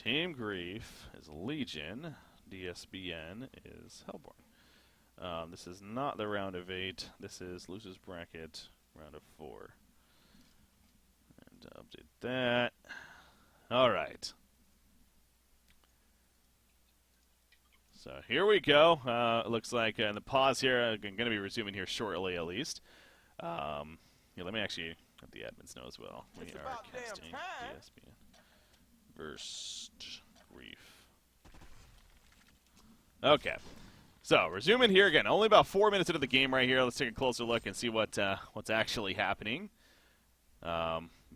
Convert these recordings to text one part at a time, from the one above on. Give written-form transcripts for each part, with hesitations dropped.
Team Grief is Legion. DsBn is Hellborn. This is not the round of 8. This is Losers Bracket, round of 4. And update that. All right. So here we go. It looks like the pause here, I'm going to be resuming here shortly at least. Let me actually let the admins know as well. We are casting DsBn versus Grief. Okay. So, resuming here again. Only about 4 minutes into the game right here. Let's take a closer look and see what's actually happening.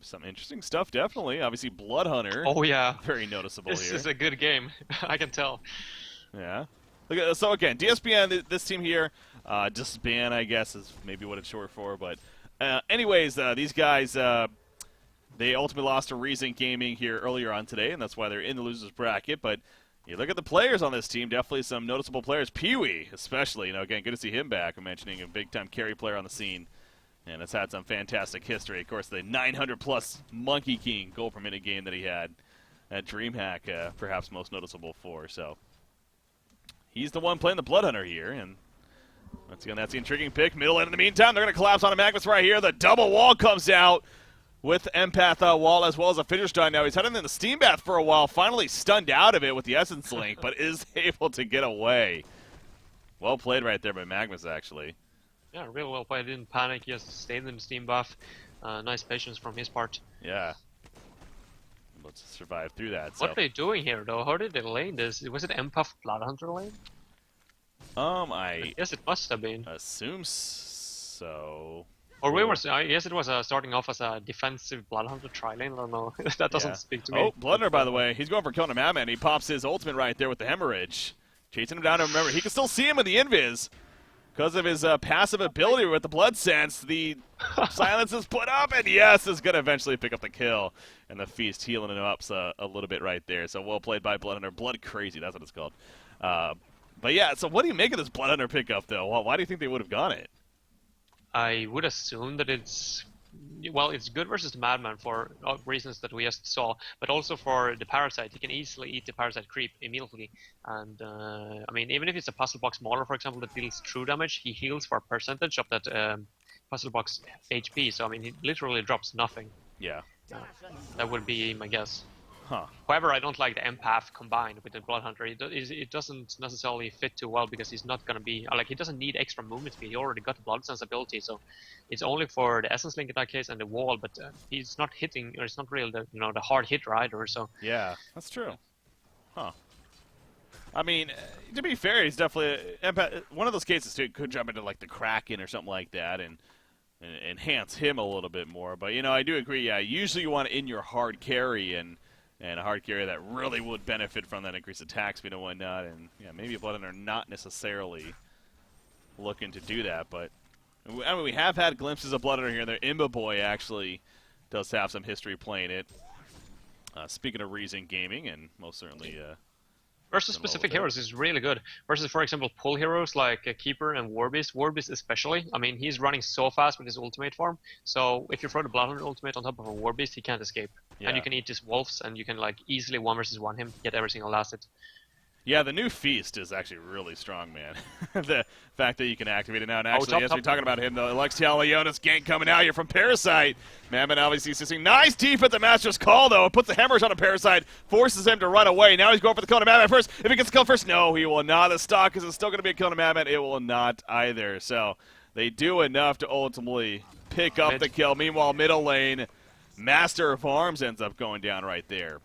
Some interesting stuff, definitely. Obviously, Blood Hunter. Oh, yeah. Very noticeable this here. This is a good game. I can tell. Yeah. So, again, DsBn, this team here, DsBn, I guess, is maybe what it's short for. But, anyways, these guys, they ultimately lost to Reason Gaming here earlier on today, and that's why they're in the losers bracket. But you look at the players on this team, definitely some noticeable players. Pee-wee, especially. Again, good to see him back. I'm mentioning a big-time carry player on the scene. And has had some fantastic history. Of course, the 900-plus Monkey King goal per minute game that he had at DreamHack, perhaps most noticeable for. So he's the one playing the Blood Hunter here. And once again, that's the intriguing pick. Middle end in the meantime, they're going to collapse on a Magnus right here. The double wall comes out with Empath wall as well as a Fidget Stein. Now he's had him in the Steam Bath for a while, finally stunned out of it with the Essence Link, but is able to get away. Well played right there by Magnus, actually. Yeah, real well played. Didn't panic. Just stayed in the Steam buff. Nice patience from his part. Yeah. Let's survive through that. What are they doing here, though? How did they lane this? Was it Empath Bloodhunter lane? I guess it must have been. Assume so. Or we were. I guess it was starting off as a defensive Bloodhunter tri-lane. I don't know. That doesn't speak to me. Oh, Bloodhunter, by the way, he's going for killing a madman. He pops his ultimate right there with the hemorrhage, chasing him down. And remember, he can still see him in the invis. Because of his passive ability with the Blood Sense, the silence is put up, and yes, is going to eventually pick up the kill. And the Feast healing him up a little bit right there. So well played by Blood Hunter. Blood Crazy, that's what it's called. But yeah, so what do you make of this Blood Hunter pickup, though? Why do you think they would have gone it? I would assume that it's... Well, it's good versus the Madman for reasons that we just saw, but also for the Parasite. He can easily eat the Parasite creep immediately. And, I mean, even if it's a Puzzle Box Mauler, for example, that deals true damage, he heals for a percentage of that Puzzle Box HP. So, I mean, he literally drops nothing. Yeah. That would be my guess. Huh. However, I don't like the Empath combined with the Blood Hunter. It doesn't necessarily fit too well because he's not going to be... Like, he doesn't need extra movement speed. He already got the Blood Sense ability, so it's only for the Essence Link in that case and the wall, but he's not hitting, or it's not really the, the hard hitter either, so... Yeah, that's true. Huh. I mean, to be fair, he's definitely... one of those cases, too, could jump into, like, the Kraken or something like that and enhance him a little bit more. But, I do agree, yeah, usually you want in your hard carry and a hard carry that really would benefit from that increased attack speed and whatnot. And yeah, maybe Blood Hunter not necessarily looking to do that, but I mean, we have had glimpses of Blood Hunter here and there. Imba Boy actually does have some history playing it. Speaking of Reason Gaming, and most certainly versus specific heroes is really good. Versus, for example, pull heroes like Keeper and Warbeast. Warbeast especially. I mean, he's running so fast with his ultimate form. So if you throw the Bloodhunter ultimate on top of a Warbeast, he can't escape. Yeah. And you can eat his wolves, and you can like easily 1v1 him, get every single last hit. Yeah, the new Feast is actually really strong, man. The fact that you can activate it now. And actually, as we're talking about him, though, Alexial Leonis gank coming out here from Parasite. Mammoth obviously assisting. Nice defense at the Master's Call, though. It puts the hemorrhage on a Parasite, forces him to run away. Now he's going for the kill on a Mammoth first. If he gets the kill first, no, he will not. The stock is still going to be a kill on a Mammoth. It will not either. So they do enough to ultimately pick up the kill. Meanwhile, middle lane, Master of Arms ends up going down right there.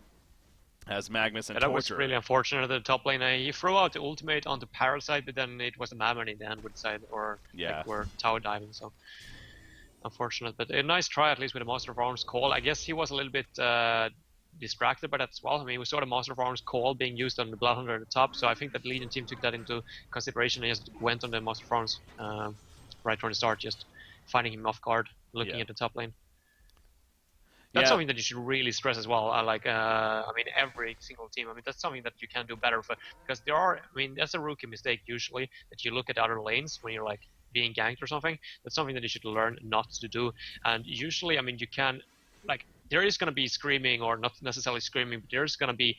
As Magnus and Torture. That was really unfortunate at the top lane. He threw out the ultimate onto Parasite, but then it was a Mammoth in the end with the side, or like we're tower diving, so unfortunate. But a nice try at least with the Master of Arms call. I guess he was a little bit distracted by that as well. I mean, we saw the Master of Arms call being used on the Bloodhunter at the top, so I think that Legion team took that into consideration and just went on the Master of Arms right from the start, just finding him off guard, looking at the top lane. That's something that you should really stress as well. I mean, every single team. I mean, that's something that you can do better for, because there are. I mean, that's a rookie mistake usually that you look at other lanes when you're like being ganked or something. That's something that you should learn not to do. And usually, I mean, you can like there is going to be screaming, or not necessarily screaming, but there's going to be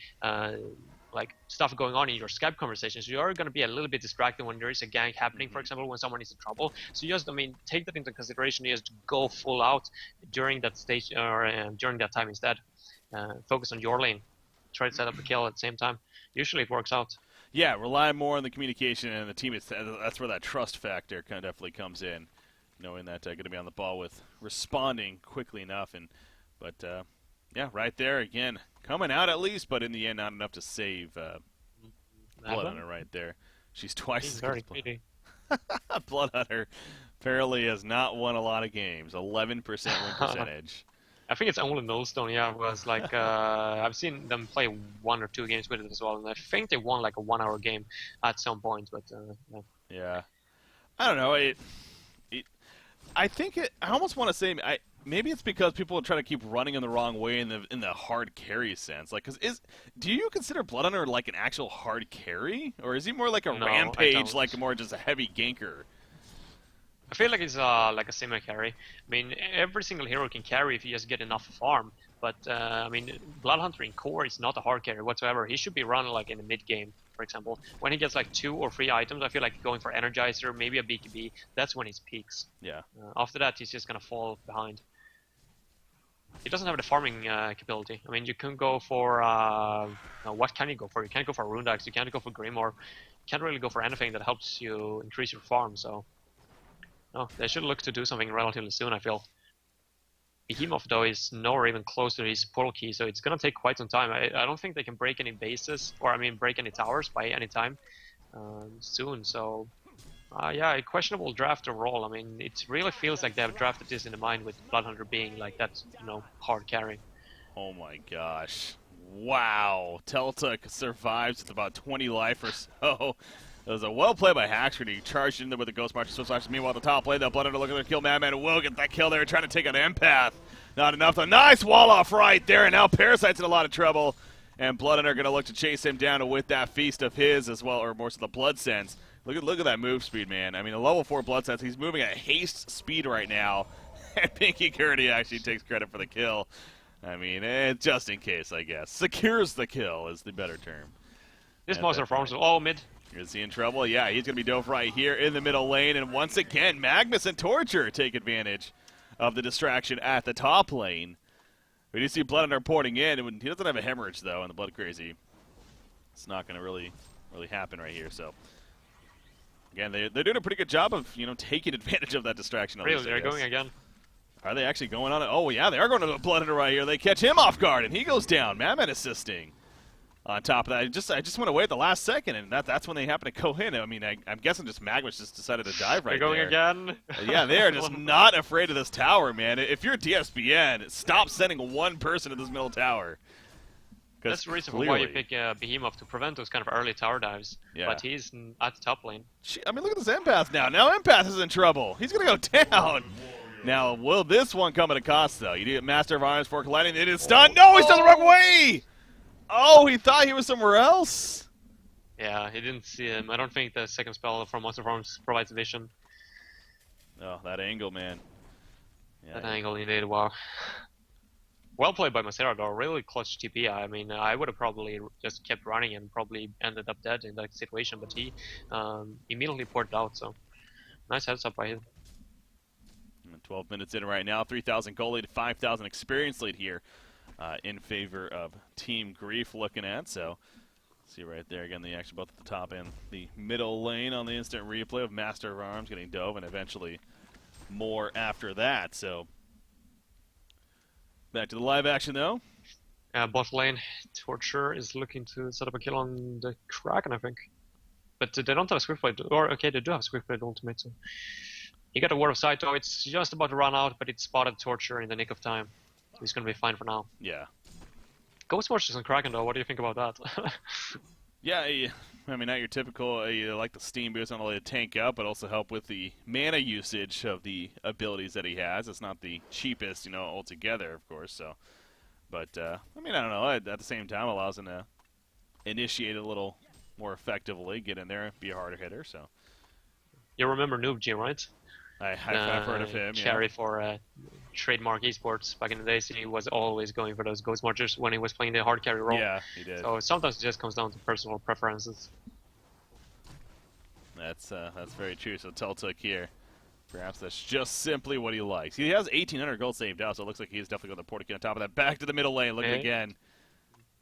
like stuff going on in your Skype conversations. You're going to be a little bit distracted when there is a gank happening, for example, when someone is in trouble. So just, I mean, take that into consideration. Just go full out during that stage, or during that time instead. Focus on your lane. Try to set up a kill at the same time. Usually it works out. Yeah, rely more on the communication and the team. That's where that trust factor kind of definitely comes in, knowing that going to be on the ball with responding quickly enough. But yeah, right there again, coming out at least, but in the end, not enough to save Blood Hunter right there. She's twice as good as Blood Hunter apparently has not won a lot of games. 11% win percentage. I think it's only Nullstone, yeah, was like, I've seen them play 1 or 2 games with it as well, and I think they won like a 1-hour game at some point, but, yeah. Yeah. I don't know, I think I almost want to say, maybe it's because people are trying to keep running in the wrong way in the hard carry sense. Like, do you consider Blood Hunter like an actual hard carry? Or is he more like a rampage, like more just a heavy ganker? I feel like it's like a semi carry. I mean, every single hero can carry if you just get enough farm. But I mean, Blood Hunter in core is not a hard carry whatsoever. He should be run like in the mid game, for example. When he gets like 2 or 3 items, I feel like going for Energizer, maybe a BKB. That's when he peaks. Yeah. After that, he's just gonna fall behind. He doesn't have the farming capability. I mean, you can go for what can you go for? You can't go for Rune Axe. You can't go for Grimoire. You can't really go for anything that helps you increase your farm. So. Oh, they should look to do something relatively soon, I feel. Behemoth, though, is nowhere even close to his portal key, so it's going to take quite some time. I don't think they can break any bases, or I mean break any towers by any time soon, so... yeah, a questionable draft overall. I mean, it really feels like they have drafted this in the mind with Blood Hunter being like that, hard carry. Oh my gosh. Wow. Teltuk survives with about 20 life or so. It was a well play by Haxford. He charged in there with a Ghost March, Swift Slash. Meanwhile, the top lane, they'll Blood Hunter looking to kill Madman will get that kill there, trying to take an empath. Not enough. The nice wall off right there, and now Parasite's in a lot of trouble. And Blood Hunter going to look to chase him down with that feast of his as well, or more so the Blood Sense. Look at that move speed, man. I mean, a level 4 Blood Sense, he's moving at haste speed right now. And Pinky Curdy actually takes credit for the kill. I mean, just in case, I guess. Secures the kill is the better term. This monster farms all mid. Is he in trouble? Yeah, he's going to be dove right here in the middle lane. And once again, Magnus and Torture take advantage of the distraction at the top lane. We do see Blood Hunter porting in. And he doesn't have a hemorrhage, though, in the Blood Crazy. It's not going to really happen right here. So, again, they're doing a pretty good job of, taking advantage of that distraction. Really, they're going again. Are they actually going on it? Oh, yeah, they are going to the Blood Hunter right here. They catch him off guard, and he goes down. Madman assisting. On top of that, I just went away at the last second, and that's when they happen to go in. I mean, I'm guessing just Magnus just decided to dive right there. They're going again. Yeah, they are just not afraid of this tower, man. If you're DsBn, stop sending one person to this middle tower. That's the reason for why you pick Behemoth, to prevent those kind of early tower dives. Yeah. But he's at the top lane. I mean, look at this Empath now. Now Empath is in trouble. He's going to go down. Now, will this one come at a cost, though? You need Master of Irons for colliding. It is stunned. No, he's done the wrong way! Oh, he thought he was somewhere else? Yeah, he didn't see him. I don't think the second spell from Monster Farms provides vision. Oh, that angle, man. Yeah, that angle indeed, wow. Well played by Macera, though. Really clutch TP. I mean, I would have probably just kept running and probably ended up dead in that situation, but he immediately ported out, so nice heads up by him. 12 minutes in right now, 3,000 goal lead, 5,000 experience lead here. In favor of Team Grief looking at. So, see right there again the action both at the top and the middle lane on the instant replay of Master of Arms getting dove and eventually more after that. So, back to the live action though. Bot lane, Torture is looking to set up a kill on the Kraken, I think. But they don't have a Swiftblade, or okay, they do have a Swiftblade ultimate. So. He got a Word of Sight though, it's just about to run out, but it spotted Torture in the nick of time. He's going to be fine for now. Yeah. Ghost Marches on Kraken, though. What do you think about that? Yeah, I mean, not your typical, you like the steam boost, not only to tank up, but also help with the mana usage of the abilities that he has. It's not the cheapest, altogether, of course. So, but, I mean, I don't know. At the same time, allows him to initiate a little more effectively, get in there, be a harder hitter, so. You remember Noob G, right? I've heard of him, Cherry for trademark esports back in the days. He was always going for those Ghost Marchers when he was playing the hard carry role. Yeah, he did. So sometimes it just comes down to personal preferences. That's very true. So Teltook here, perhaps that's just simply what he likes. He has 1,800 gold saved out, so it looks like he's definitely got the Portakey on top of that. Back to the middle lane, looking again.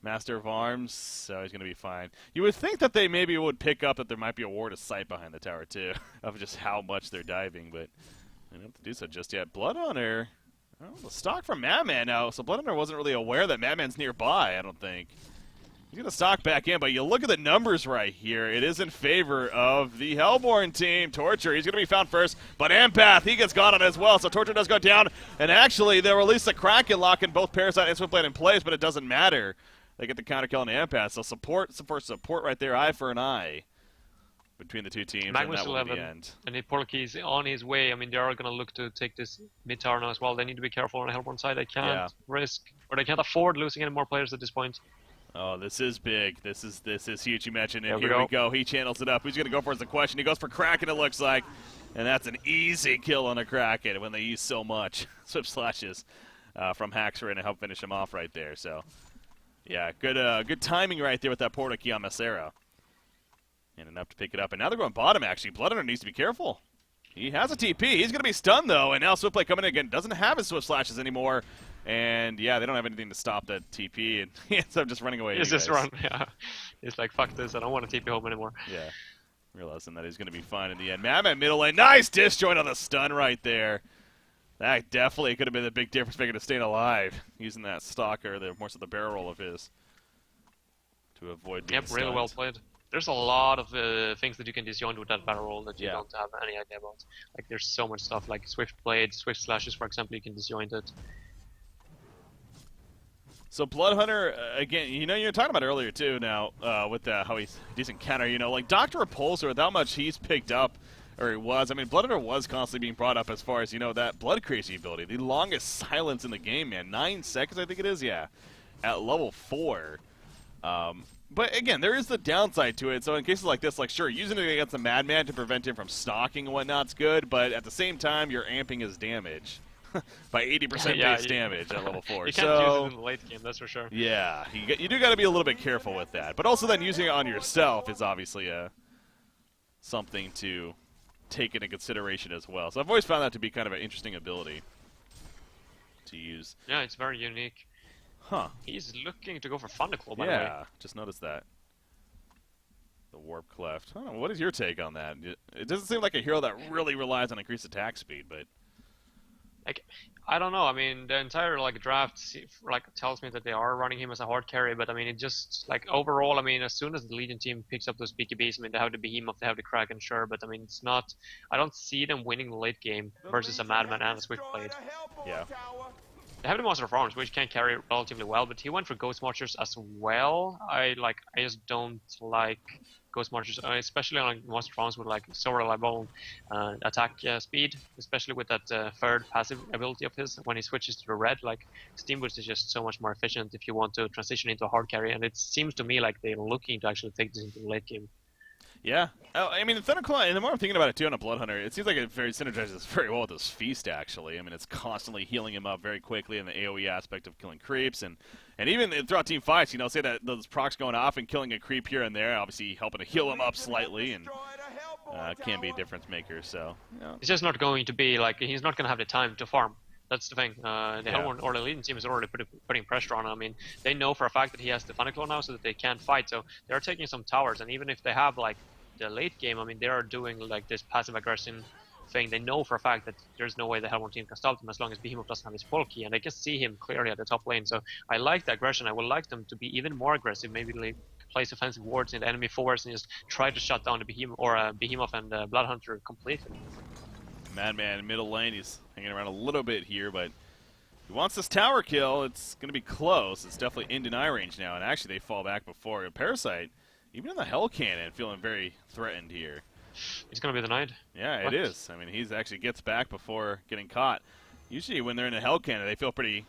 Master of Arms, so he's going to be fine. You would think that they maybe would pick up that there might be a ward of sight behind the tower, too, of just how much they're diving, but they don't have to do so just yet. Bloodhunter, oh, the stock from Madman now, so Bloodhunter wasn't really aware that Madman's nearby, I don't think. He's going to stock back in, but you look at the numbers right here. It is in favor of the Hellborn team. Torture, he's going to be found first, but Empath, he gets got on as well, so Torture does go down, and actually they'll release the Kraken, locking both Parasite and Swiftblade in place, but it doesn't matter. They get the counter kill on the Empath, so support right there, eye for an eye between the two teams, Magnus and that will 11 be the end. and the Portakey is on his way. I mean, they are going to look to take this mid tower now as well. They need to be careful on the Hellborn side. They can't risk, or they can't afford losing any more players at this point. Oh, this is big. This is huge. You mentioned it. There Here we go. He channels it up. Who's going to go for is the question. He goes for Kraken, it looks like. And that's an easy kill on a Kraken when they use so much Swift Slashes from Haxor to help finish him off right there. So, yeah, good timing right there with that Portakey on Macera. And enough to pick it up. And now they're going bottom, actually. Bloodhunter needs to be careful. He has a TP. He's going to be stunned, though. And now Swiftblade coming in again. Doesn't have his Swift Slashes anymore. And, yeah, they don't have anything to stop that TP. And he ends up just running away. He's just run, yeah. He's like, fuck this. I don't want to TP home anymore. Yeah. Realizing that he's going to be fine in the end. Madman middle lane. Nice disjoint on the stun right there. That definitely could have been the big difference maker to staying alive. Using that stalker, more so the barrel roll of his, to avoid being stunned. Really well played. There's a lot of things that you can disjoint with that barrel roll that you don't have any idea about. Like, there's so much stuff, like Swift Blade, Swift Slashes, for example, you can disjoint it. So Bloodhunter, again, you know, you were talking about earlier, too, now, with how he's decent counter, you know, like Dr. Repulsor, with how much he's picked up, or he was, I mean, Bloodhunter was constantly being brought up as far as, you know, that Blood Crazy ability, the longest silence in the game, man, 9 seconds, I think it is, yeah, at level 4. But again, there is the downside to it, so in cases like this, like, sure, using it against a Madman to prevent him from stalking and whatnot's good, but at the same time, you're amping his damage. By 80% base damage at level 4. You can't use it in the late game, that's for sure. Yeah, you do got to be a little bit careful with that. But also then using it on yourself is obviously something to take into consideration as well. So I've always found that to be kind of an interesting ability to use. Yeah, it's very unique. Huh. He's looking to go for Thunderclaw, by the way. Yeah, just noticed that. The Warp Cleft. I don't know, what is your take on that? It doesn't seem like a hero that really relies on increased attack speed, but... Like, I don't know. I mean, the entire draft tells me that they are running him as a hard carry, but I mean, it just overall. I mean, as soon as the Legion team picks up those BKBs, I mean, they have the Behemoth, they have the Kraken, sure, but I mean, it's not. I don't see them winning the late game versus a Madman and a Swiftblade. Yeah. They have the Monster of Arms, which can carry relatively well, but he went for Ghost Marchers as well. I just don't like Ghost Marchers, especially on Monster of Arms with so reliable attack speed, especially with that third passive ability of his when he switches to the red. Steam Boost is just so much more efficient if you want to transition into a hard carry, and it seems to me like they're looking to actually take this into the late game. Yeah. I mean, the Thunderclaw, and the more I'm thinking about it, too, on a Bloodhunter, it seems like it synergizes very well with his Feast, actually. I mean, it's constantly healing him up very quickly in the AoE aspect of killing creeps, and even throughout team fights, you know, say that those procs going off and killing a creep here and there, obviously helping to heal him up slightly, and can be a difference maker, so. You know. It's just not going to be, he's not going to have the time to farm. That's the thing. The Hellborn or the Legion team is already putting pressure on him. I mean, they know for a fact that he has the Thunderclaw now, so that they can't fight, so they're taking some towers, and even if they have, the late game, I mean, they are doing this passive aggression thing. They know for a fact that there's no way the Hellborn team can stop them as long as Behemoth doesn't have his full key, and they can see him clearly at the top lane. So I like the aggression. I would like them to be even more aggressive, maybe place offensive wards in the enemy force and just try to shut down the Behemoth and Bloodhunter completely. Madman middle lane, he's hanging around a little bit here, but he wants this tower kill. It's going to be close. It's definitely in deny range now, and actually they fall back before. Parasite, even in the Hell Cannon, feeling very threatened here. He's going to be denied. Yeah, it is. I mean, he's actually gets back before getting caught. Usually when they're in the Hell Cannon, they feel pretty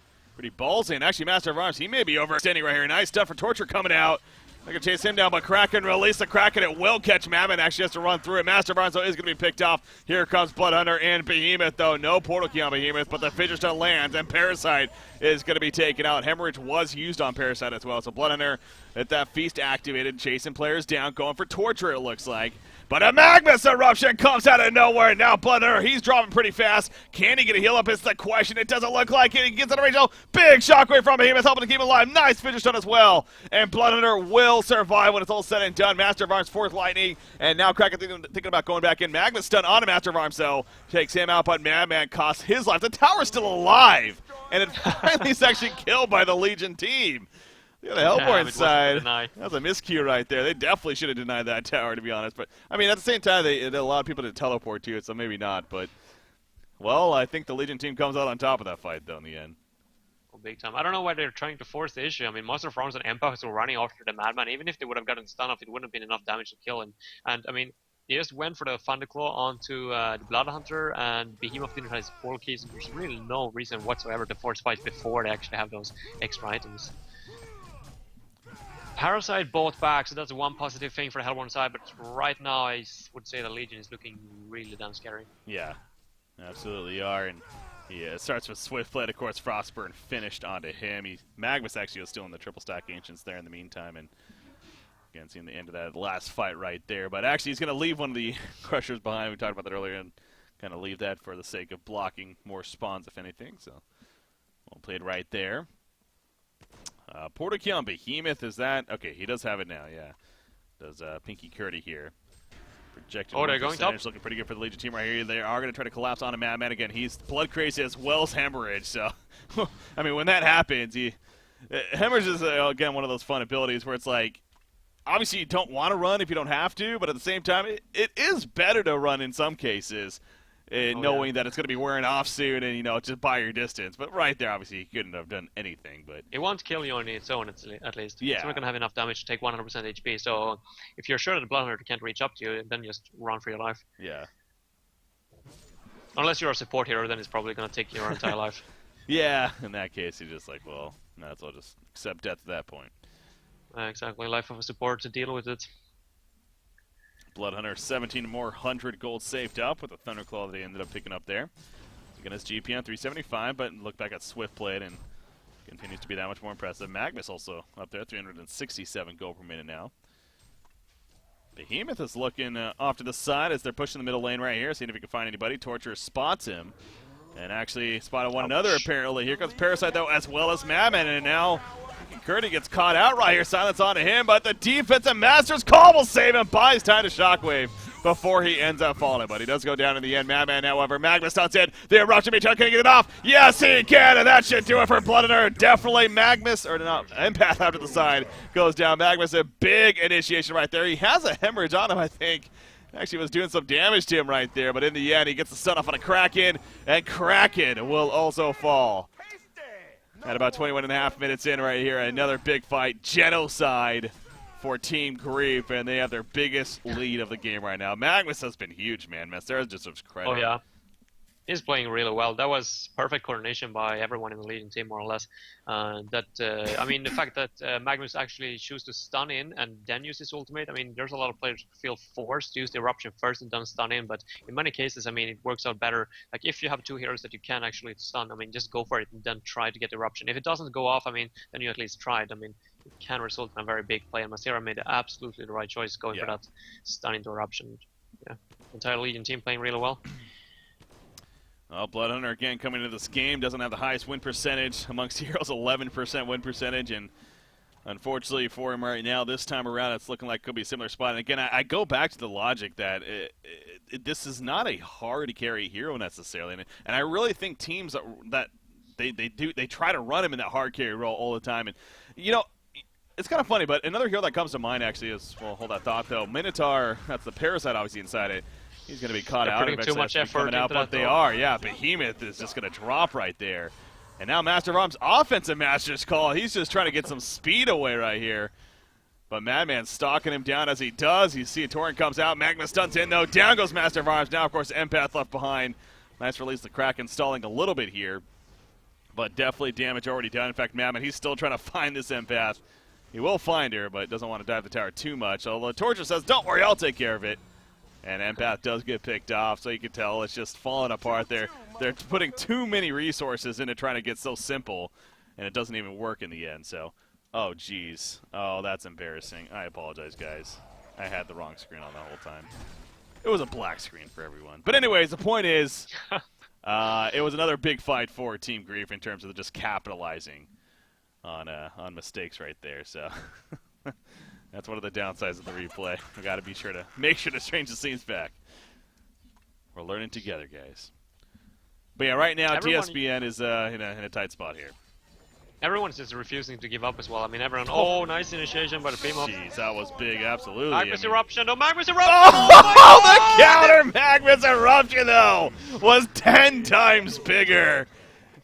ballsy. And actually, Master of Arms, he may be overextending right here. Nice stuff for Torture coming out. They can chase him down, but Kraken release the Kraken. It will catch Madman. Actually has to run through it. Master of Arms, though, is going to be picked off. Here comes Bloodhunter and Behemoth, though. No portal key on Behemoth, but the Fissure Stone lands, and Parasite is going to be taken out. Hemorrhage was used on Parasite as well, so Bloodhunter, at that feast activated, chasing players down, going for Torture, it looks like. But a Magnus Eruption comes out of nowhere. Now Bloodhunter, he's dropping pretty fast. Can he get a heal up is the question. It doesn't look like it. He gets out of range. Oh, big shockwave from Behemoth, helping to keep him alive. Nice Fissure Stone as well. And Bloodhunter will survive when it's all said and done. Master of Arms, 4th Lightning. And now Kraken thinking about going back in. Magnus stun on a Master of Arms, though. Takes him out, but Madman costs his life. The tower's still alive. And it finally is actually killed by the Legion team. The Hellborn side, that was a miscue right there. They definitely should have denied that tower, to be honest. But, I mean, at the same time, they allowed people to teleport to it, so maybe not. But, well, I think the Legion team comes out on top of that fight, though, in the end. Well, big time. I don't know why they're trying to force the issue. I mean, Master of Arms and Empaths were running after the Madman. Even if they would have gotten stun off, it wouldn't have been enough damage to kill him. And, I mean, they just went for the Thunderclaw onto the Bloodhunter, and Behemoth didn't have his portal keys. And there's really no reason whatsoever to force fight before they actually have those extra items. Parasite bought back, so that's one positive thing for the Hellborn side, but right now I would say the Legion is looking really damn scary. Yeah, absolutely are, and he starts with Swift Blade, of course, Frostburn finished onto him. Magnus actually was still in the triple stack Ancients there in the meantime, and again, seeing the end of that last fight right there, but actually he's going to leave one of the Crushers behind. We talked about that earlier, and kind of leave that for the sake of blocking more spawns, if anything, so well played right there. Portal key on Behemoth, is that? Okay, he does have it now, yeah. Does Pinky Curdy here. Projected they're going top. looking pretty good for the Legion team right here. They are going to try to collapse on a Madman again. He's blood crazy as well as Hemorrhage, so I mean, when that happens, Hemorrhage is, again, one of those fun abilities where it's like, obviously you don't want to run if you don't have to, but at the same time, it is better to run in some cases. Knowing that it's going to be wearing off soon and, just buy your distance. But right there, obviously, he couldn't have done anything. But it won't kill you on its own, at least. Yeah. It's not going to have enough damage to take 100% HP. So if you're sure that the Bloodhunter can't reach up to you, then just run for your life. Yeah. Unless you're a support hero, then it's probably going to take your entire life. Yeah, in that case, you're just like, well, might as well just accept death at that point. Exactly. Life of a support to deal with it. Bloodhunter, 17 more 100 gold saved up with the Thunderclaw that they ended up picking up there. Against GPN 375, but look back at Swiftblade and continues to be that much more impressive. Magnus also up there, 367 gold per minute now. Behemoth is looking off to the side as they're pushing the middle lane right here, seeing if he can find anybody. Torture spots him and actually spotted one another apparently. Here comes Parasite though, as well as Madman, and now Curdy gets caught out right here. Silence onto him, but the defensive Master's Call will save him. Buys time to Shockwave before he ends up falling, but he does go down in the end. Madman, however, Magnus stunts in. The Eruption Beach, can he get it off? Yes, he can, and that should do it for Bloodhunter. Definitely Magnus, or not, Empath out to the side goes down. Magnus, a big initiation right there. He has a Hemorrhage on him, I think. Actually was doing some damage to him right there, but in the end, he gets the stun off on a Kraken, and Kraken will also fall. At about 21.5 minutes in right here, another big fight. Genocide for Team Grief, and they have their biggest lead of the game right now. Magnus has been huge, man. Masera deserves credit. Oh, yeah. He's playing really well. That was perfect coordination by everyone in the Legion team, more or less. I mean, the fact that Magnus actually chooses to stun in and then use his ultimate, I mean, there's a lot of players who feel forced to use the Eruption first and then stun in, but in many cases, I mean, it works out better. Like, if you have two heroes that you can actually stun, I mean, just go for it and then try to get the Eruption. If it doesn't go off, I mean, then you at least tried. I mean, it can result in a very big play, and Masera made absolutely the right choice going for that stun into Eruption. Yeah, entire Legion team playing really well. Well, Bloodhunter again coming into this game doesn't have the highest win percentage amongst heroes, 11% win percentage, and unfortunately for him right now, this time around, it's looking like it could be a similar spot. And again, I go back to the logic that this is not a hard to carry hero necessarily, and I really think teams that they try to run him in that hard carry role all the time, and it's kind of funny. But another hero that comes to mind actually is, well, hold that thought though, Minotaur. That's the Parasite obviously inside it. He's going to be caught out. Putting too much effort into but they are. Yeah, Behemoth is just going to drop right there. And now Master of Arms, offensive Master's Call. He's just trying to get some speed away right here. But Madman's stalking him down as he does. You see a Torrent comes out. Magnus stunts in, though. Down goes Master of Arms. Now, of course, Empath left behind. Nice release. The Kraken stalling a little bit here. But definitely damage already done. In fact, Madman, he's still trying to find this Empath. He will find her, but doesn't want to dive the tower too much. Although Torture says, don't worry, I'll take care of it. And Empath does get picked off, so you can tell it's just falling apart. They're putting too many resources into trying to get so simple, and it doesn't even work in the end. So, oh, geez. Oh, that's embarrassing. I apologize, guys. I had the wrong screen on the whole time. It was a black screen for everyone. But anyways, the point is, it was another big fight for Team Grief in terms of just capitalizing on mistakes right there. So that's one of the downsides of the replay. We got to be sure to make sure to change the scenes back. We're learning together, guys. But yeah, right now DsBn is in a tight spot here. Everyone's just refusing to give up as well. I mean, everyone. Oh, nice initiation by the Primo. Jeez, that was big, absolutely. Magma's Eruption. Oh, Magma's Eruption! Oh, the counter Magma's Eruption, though, was 10 times bigger.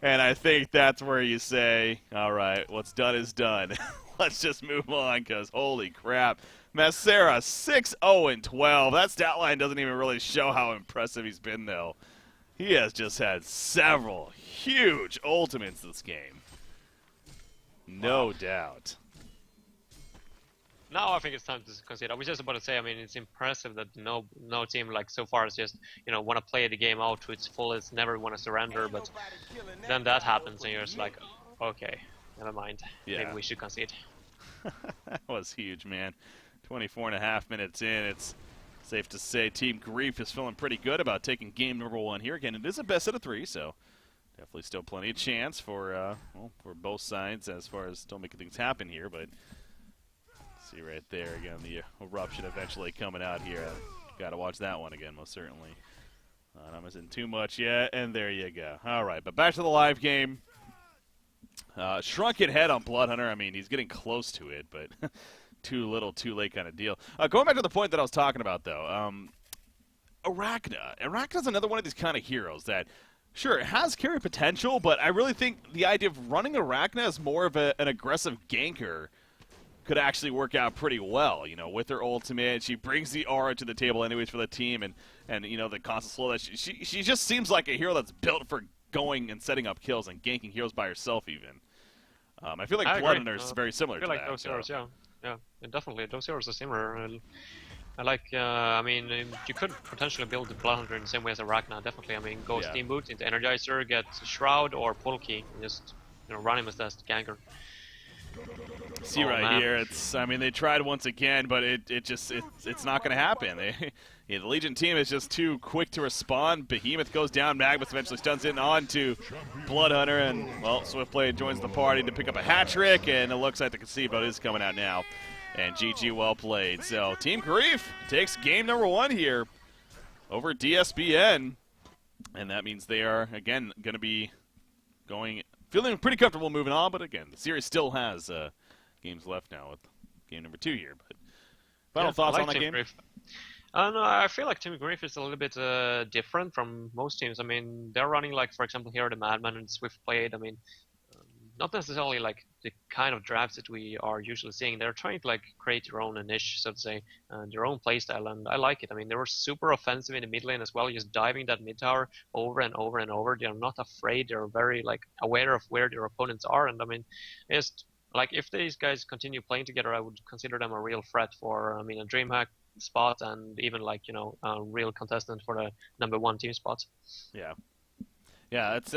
And I think that's where you say, all right, what's done is done. Let's just move on, because holy crap. Macera, 6-0-12. That stat line doesn't even really show how impressive he's been, though. He has just had several huge ultimates this game. No doubt. Now I think it's time to consider. I was just about to say, I mean, it's impressive that no team like so far is just, want to play the game out to its fullest, never want to surrender, but then that happens and you're just like, okay, never mind. Yeah. Maybe we should concede. That was huge, man. 24.5 minutes in, it's safe to say Team Grief is feeling pretty good about taking game number 1 here. Again, it is a best out of 3, so definitely still plenty of chance for both sides as far as still making things happen here, but see right there again the eruption eventually coming out here. Got to watch that one again, most certainly. Not missing too much yet, and there you go. All right, but back to the live game. Shrunken head on Bloodhunter. I mean, he's getting close to it, but too little, too late kind of deal. Going back to the point that I was talking about, though, Arachna. Arachna's another one of these kind of heroes that, sure, it has carry potential, but I really think the idea of running Arachna as more of an aggressive ganker could actually work out pretty well. With her ultimate, she brings the aura to the table anyways for the team, and the constant slow that she just seems like a hero that's built for going and setting up kills and ganking heroes by herself even. I feel like Bloodhunter is very similar to that. I feel like those heroes, yeah, definitely. Those heroes are similar. I like, I mean, you could potentially build the Bloodhunter in the same way as Arachna, definitely. I mean, go Steam Boot into Energizer, get Shroud or Pull Key, and just run him as that ganker. See here, I mean, they tried once again, but it's not going to happen. The Legion team is just too quick to respond. Behemoth goes down, Magnus eventually stuns in onto Bloodhunter, and, well, Swiftblade joins the party to pick up a hat-trick, and it looks like the Conceive is coming out now. And GG, well played. So, Team Grief takes game number 1 here over DsBn, and that means they are, again, going to be feeling pretty comfortable moving on, but again, the series still has games left now with game number 2 here. But final thoughts on that game? Grief. No, I feel like Team Grief is a little bit different from most teams. I mean, they're running, like, for example, here the Madman and Swiftblade. I mean, not necessarily like the kind of drafts that we are usually seeing. They're trying to like create their own niche, so to say, their own playstyle, and I like it. I mean, they were super offensive in the mid lane as well, just diving that mid tower over and over and over. They're not afraid. They're very like aware of where their opponents are, and I mean, just like if these guys continue playing together, I would consider them a real threat for, I mean, a DreamHack spot and even like a real contestant for the #1 team spot. Yeah, it's